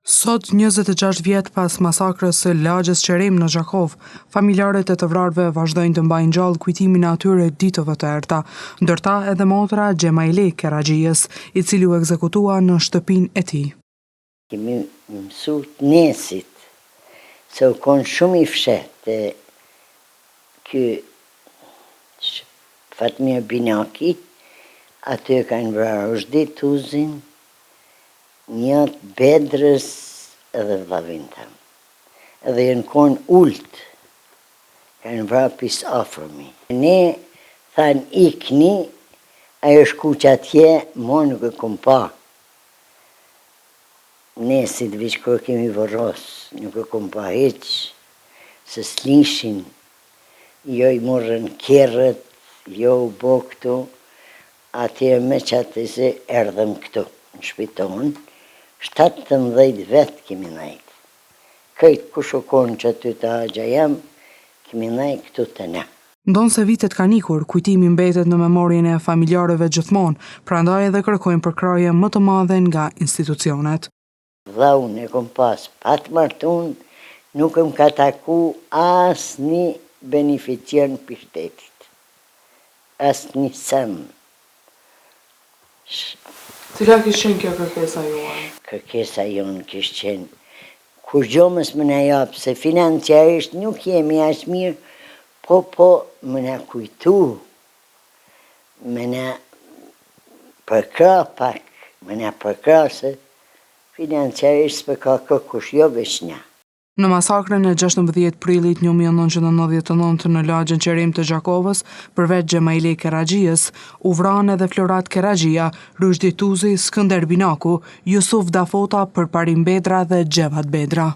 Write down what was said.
Sot, 26 vjet pas masakrës së lagjës Qerim në Zhakov, familjarët e të vrarëve vazhdojnë të mbajnë gjallë kujtimin e atyre ditëve të errta, ndërta edhe motra Gjemaili Keraxhijes, i cili u ekzekutua në shtëpinë e tij. Kemi mësu të nesit, se u konë shumë i fshetë, ky Fatmir Binaki, aty kanë vrarë Uzdi Tuzin, njëtë Bedrës edhe vllavin tëm. Edhe jenë konë ult, kanë vrarë pis afërmi. Ne thanë ikni, ajo shku që atje, mo nuk e kom pa. Nesit viç kërë kemi vërros, nuk e kom pa heq, se s'lishin, jo i morën kerët, jo u bo këtu, atje me që atë se erdhëm këtu, në shpitonë, 17 vetë kemi najtë. Këjtë kush u konë që aty të agja jam, kemi najtë këtu të ne. Ndonë se vitet kanë ikur, kujtimi mbetet në memorien e familjarëve gjithmonë, prandaj edhe kërkojnë përkraje më të madhe nga institucionet. Dha unë e kom pas pat martun, nuk më ka taku as një beneficiar në pishtetit. As një sen. Cila kishtë qenë kjo kërkesa juaj? Kërkesa jonë kishtë qenë kur gjomës më në japë, se financiarisht nuk jemi as mirë, po më në kujtu, më në përkra pak, më në përkra se financiarisht për ka kërkush jo veç një. Në masakrën e 16 prillit 1999 në lagjen Qerim të Zhakovës, përveç Gjemaili Keraxhijes, u vranë edhe Florat Keraxhia, Uzdi Tuzi, Skënder Binaku, Jusuf Dafota, Përparim Bedra dhe Xhevat Bedra.